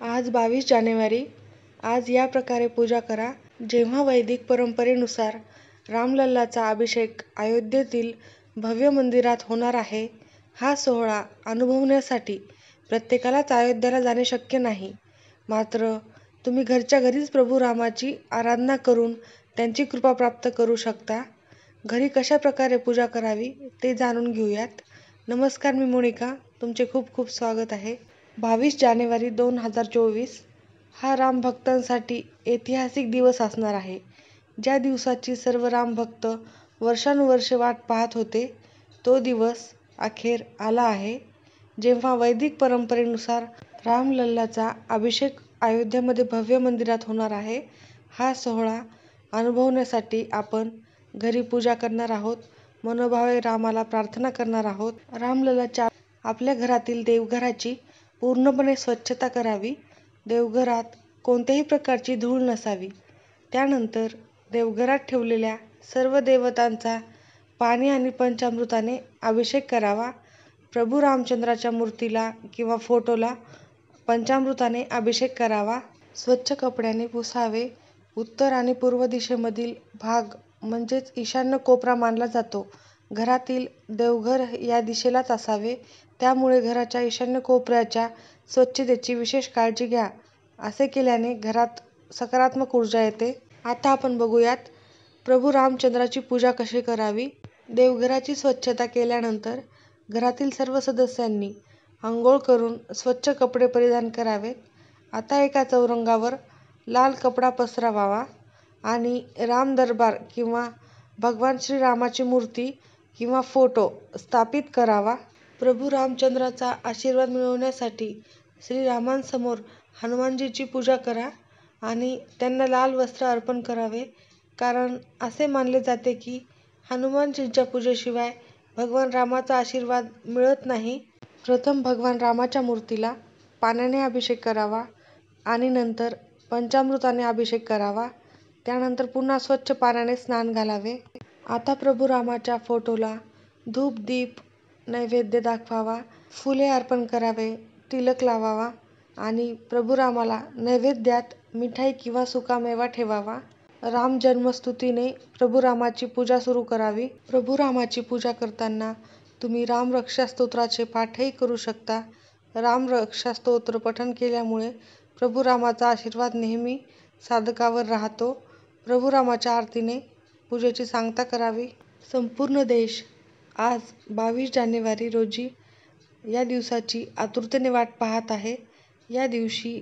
आज 22 जानेवारी. आज या प्रकारे पूजा करा. जेव्हा वैदिक परंपरेनुसार रामलल्लाचा अभिषेक अयोध्येतील भव्य मंदिरात होणार आहे, हा सोहळा अनुभवण्यासाठी प्रत्येकालाच अयोध्येला जाणे शक्य नाही. मात्र तुम्ही घरच्या घरीच प्रभू रामाची आराधना करून त्यांची कृपा प्राप्त करू शकता. घरी कशा प्रकारे पूजा करावी ते जाणून घेऊयात. नमस्कार, मी मोनिका. तुमचे खूप खूप स्वागत आहे. 22 जानेवारी 2024 हा राम भक्तांसाठी ऐतिहासिक दिवस असणार आहे. ज्या दिवसाची सर्व रामभक्त वर्षानुवर्षे वाट पाहत होते, तो दिवस अखेर आला आहे. जेव्हा वैदिक परंपरेनुसार रामलल्लाचा अभिषेक अयोध्येमध्ये भव्य मंदिरात होणार आहे, हा सोहळा अनुभवण्यासाठी आपण घरी पूजा करणार आहोत. मनोभावे रामाला प्रार्थना करणार आहोत. रामलल्लाच्या आपल्या घरातील देवघराची पूर्णपणे स्वच्छता करावी. देवघरात कोणत्याही प्रकारची धूळ नसावी. त्यानंतर देवघरात ठेवलेल्या सर्व देवतांचा पाणी आणि पंचामृताने अभिषेक करावा. प्रभू रामचंद्राच्या मूर्तीला किंवा फोटोला पंचामृताने अभिषेक करावा. स्वच्छ कपड्याने पुसावे. उत्तर आणि पूर्व दिशेमधील भाग म्हणजेच ईशान्य कोपरा मानला जातो. घरातील देवघर या दिशेलाच असावे. त्यामुळे घराच्या ईशान्य कोपऱ्याच्या स्वच्छतेची विशेष काळजी घ्या. असे केल्याने घरात सकारात्मक ऊर्जा येते. आता आपण बघूयात प्रभू रामचंद्राची पूजा कशी करावी. देवघराची स्वच्छता केल्यानंतर घरातील सर्व सदस्यांनी अंघोळ करून स्वच्छ कपडे परिधान करावेत. आता एका चौरंगावर लाल कपडा पसरवावा आणि राम दरबार किंवा भगवान श्रीरामाची मूर्ती किंवा फोटो स्थापित करावा. प्रभू रामचंद्राचा आशीर्वाद मिळवण्यासाठी श्रीरामांसमोर हनुमानजीची पूजा करा आणि त्यांना लाल वस्त्र अर्पण करावे. कारण असे मानले जाते की हनुमानजींच्या पूजेशिवाय भगवान रामाचा आशीर्वाद मिळत नाही. प्रथम भगवान रामाच्या मूर्तीला पाण्याने अभिषेक करावा आणि नंतर पंचामृताने अभिषेक करावा. त्यानंतर पुन्हा स्वच्छ पाण्याने स्नान घालावे. आता प्रभू रामाच्या फोटोला धूप दीप नैवेद्य दाखवावा. फुले अर्पण करावे. तिलक लावावा आणि प्रभू रामाला नैवेद्यात मिठाई किंवा सुकामेवा ठेवावा. राम जन्मस्तुतीने प्रभू रामाची पूजा सुरू करावी. प्रभू रामाची पूजा करताना तुम्ही रामरक्षा स्तोत्राचे पाठही करू शकता. रामरक्षा स्तोत्र पठण केल्यामुळे प्रभू रामाचा आशीर्वाद नेहमी साधकावर राहतो. प्रभू रामाच्या आरतीने पूजेची सांगता करावी. संपूर्ण देश आज 22 जानेवारी रोजी या दिवसाची आतुरतेने वाट पाहत आहे. या दिवशी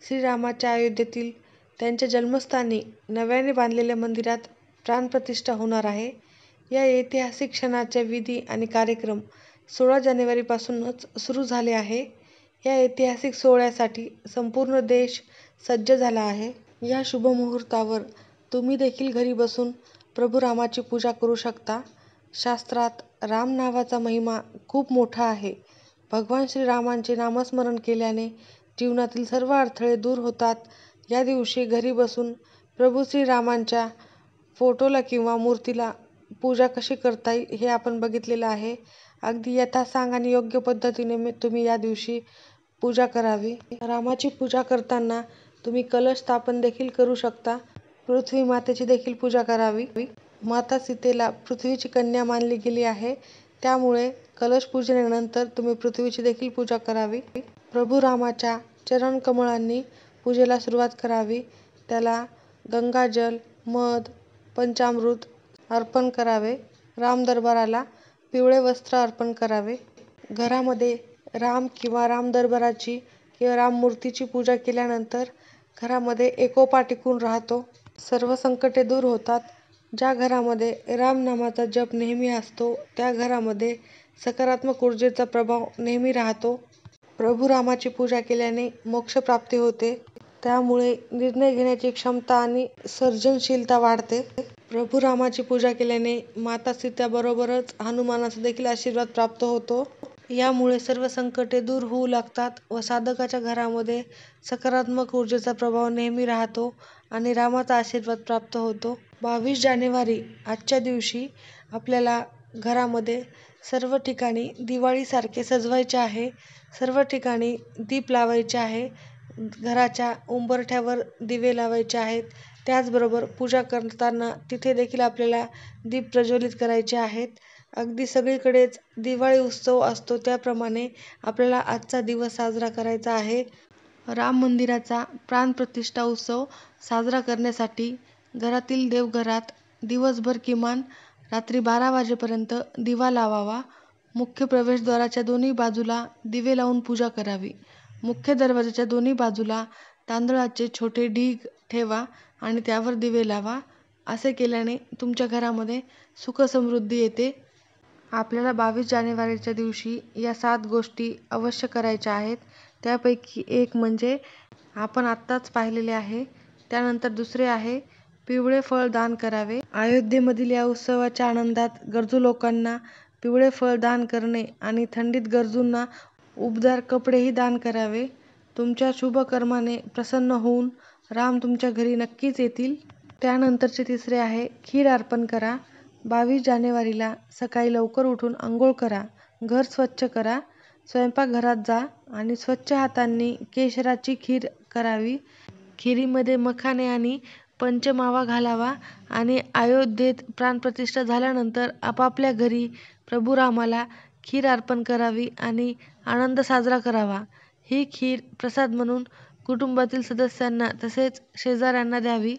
श्रीरामाच्या अयोध्येतील त्यांच्या जन्मस्थानी नव्याने बांधलेल्या मंदिरात प्राणप्रतिष्ठा होणार आहे. या ऐतिहासिक क्षणाचे विधी आणि कार्यक्रम 16 जानेवारीपासूनच सुरू झाले आहे. या ऐतिहासिक सोहळ्यासाठी संपूर्ण देश सज्ज झाला आहे. या शुभ मुहूर्तावर तुम्ही देखील घरी बसून प्रभू रामाची पूजा करू शकता. शास्त्रात राम नावाचा महिमा खूप मोठा आहे. भगवान श्रीरामांचे नामस्मरण केल्याने जीवनातील सर्व अडथळे दूर होतात. या दिवशी घरी बसून प्रभू श्रीरामांच्या फोटोला किंवा मूर्तीला पूजा कशी करता येईल हे आपण बघितलेलं आहे. अगदी यथासांग आणि योग्य पद्धतीने तुम्ही या दिवशी पूजा करावी. रामाची पूजा करताना तुम्ही कलश स्थापन देखील करू शकता. पृथ्वी मातेची देखील पूजा करावी. माता सीतेला पृथ्वीची कन्या मानली गेली आहे. त्यामुळे कलश पूजनानंतर तुम्ही पृथ्वीची देखील पूजा करावी. प्रभू रामाच्या चरणकमळांनी पूजेला सुरुवात करावी. त्याला गंगाजल, मध, पंचामृत अर्पण करावे. राम दरबाराला पिवळे वस्त्र अर्पण करावे. घरामध्ये राम किंवा राम दरबाराची किंवा राम मूर्तीची पूजा केल्यानंतर घरामध्ये एकोपा टिकून राहतो. सर्व संकटे दूर होतात. ज्या घरामध्ये राम नामाचा जप नेहमी असतो त्या घरामध्ये सकारात्मक ऊर्जेचा प्रभाव नेहमी राहतो. प्रभू रामाची पूजा केल्याने मोक्षप्राप्ती होते. त्यामुळे निर्णय घेण्याची क्षमता आणि सर्जनशीलता वाढते. प्रभू रामाची पूजा केल्याने माता सीतेबरोबरच हनुमानाचा देखील आशीर्वाद प्राप्त होतो. यामुळे सर्व संकटे दूर होऊ लागतात व साधकाच्या घरामध्ये सकारात्मक ऊर्जेचा प्रभाव नेहमी राहतो आणि रामाचा आशीर्वाद प्राप्त होतो. 22 जानेवारी आजच्या दिवशी आपल्याला घरामध्ये सर्व ठिकाणी दिवाळीसारखे सजवायचे आहे. सर्व ठिकाणी दीप लावायचे आहे. घराच्या उंबरठ्यावर दिवे लावायचे आहेत. त्याचबरोबर पूजा करताना तिथे देखील आपल्याला दीप प्रज्वलित करायचे आहेत. अगदी सगळीकडेच दिवाळी उत्सव असतो त्याप्रमाणे आपल्याला आजचा दिवस साजरा करायचा आहे. राम मंदिराचा प्राणप्रतिष्ठा उत्सव साजरा करण्यासाठी घरातील देवघरात दिवसभर किमान रात्री 12 वाजेपर्यंत दिवा लावावा. मुख्य प्रवेशद्वाराच्या दोन्ही बाजूला दिवे लावून पूजा करावी. मुख्य दरवाजाच्या दोन्ही बाजूला तांदळाचे छोटे ढीग ठेवा आणि त्यावर दिवे लावा. असे केल्याने तुमच्या घरामध्ये सुख-समृद्धी येते. आपल्याला 22 जानेवारीच्या दिवशी या 7 गोष्टी अवश्य करायच्या आहेत. त्यापैकी एक म्हणजे आपण आत्ताच पाहिलेले आहे. त्यानंतर दुसरे आहे पिवळे फळ दान करावे. अयोध्येमधील या उत्सवाच्या आनंदात गरजू लोकांना पिवळे फळ दान करणे आणि थंडीत गरजूंना उबदार कपडेही दान करावे. तुमच्या शुभ कर्माने प्रसन्न होऊन राम तुमच्या घरी नक्कीच येतील. त्यानंतरचे तिसरे आहे खीर अर्पण करा. 22 जानेवारीला सकाळी लवकर उठून अंघोळ करा, घर स्वच्छ करा, स्वयंपाकघरात जा आणि स्वच्छ हातांनी केशराची खीर करावी. खिरीमध्ये मखाणे आणि पंचमावा घालावा आणि अयोध्येत प्राणप्रतिष्ठा झाल्यानंतर आपापल्या घरी प्रभू रामाला खीर अर्पण करावी आणि आनंद साजरा करावा. ही खीर प्रसाद म्हणून कुटुंबातील सदस्यांना तसेच शेजाऱ्यांना द्यावी.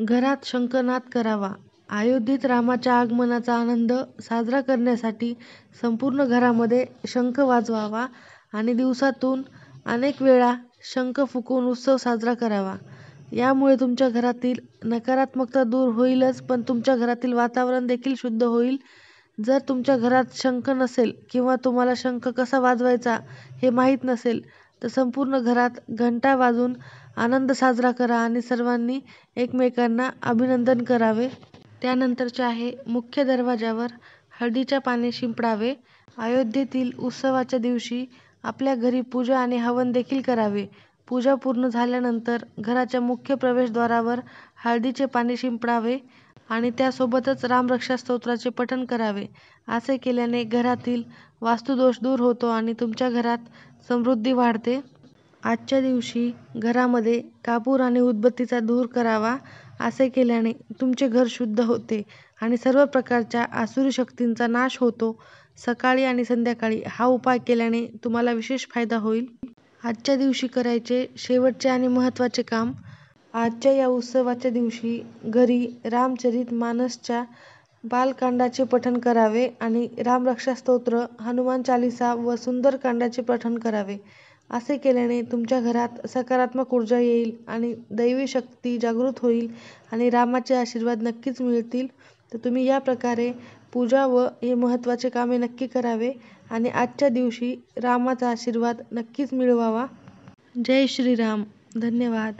घरात शंखनाद करावा. अयोध्येत रामाच्या आगमनाचा आनंद साजरा करण्यासाठी संपूर्ण घरामध्ये शंख वाजवावा आणि दिवसातून अनेक वेळा शंख फुंकून उत्सव साजरा करावा. यामुळे तुमच्या घरातील नकारात्मकता दूर होईलच पण तुमच्या घरातील वातावरण देखील शुद्ध होईल. जर तुमच्या घरात शंख नसेल किंवा तुम्हाला शंख कसा वाजवायचा हे माहीत नसेल तर संपूर्ण घरात घंटा वाजवून आनंद साजरा करा आणि सर्वांनी एकमेकांना अभिनंदन करावे. त्यानंतरचे आहे मुख्य दरवाजावर हळदीच्या पाने शिंपडावे. अयोध्येतील उत्सवाच्या दिवशी आपल्या घरी पूजा आणि हवन देखील करावे. पूजा पूर्ण झाल्यानंतर घराच्या मुख्य प्रवेशद्वारावर हळदीचे पाने शिंपडावे आणि त्यासोबतच रामरक्षा स्तोत्राचे पठण करावे. असे केल्याने घरातील वास्तुदोष दूर होतो आणि तुमच्या घरात समृद्धी वाढते. आजच्या दिवशी घरामध्ये कापूर आणि उदबत्तीचा धूर करावा. असे केल्याने तुमचे घर शुद्ध होते आणि सर्व प्रकारच्या आसुरी शक्तींचा नाश होतो. सकाळी आणि संध्याकाळी हा उपाय केल्याने तुम्हाला विशेष फायदा होईल. आजच्या दिवशी करायचे शेवटचे आणि महत्त्वाचे काम. आजच्या या उत्सवाच्या दिवशी घरी रामचरित मानसच्या बालकांडाचे पठण करावे आणि रामरक्षा स्तोत्र, हनुमान चालीसा व सुंदरकांडाचे पठण करावे. असे केल्याने तुमच्या घरात सकारात्मक ऊर्जा येईल आणि दैवी शक्ती जागृत होईल आणि रामाचे आशीर्वाद नक्कीच मिळतील. तर तुम्ही या प्रकारे पूजा व हे महत्त्वाचे कामे नक्की करावे आणि आजच्या दिवशी रामाचा आशीर्वाद नक्कीच मिळवावा. जय श्रीराम. धन्यवाद.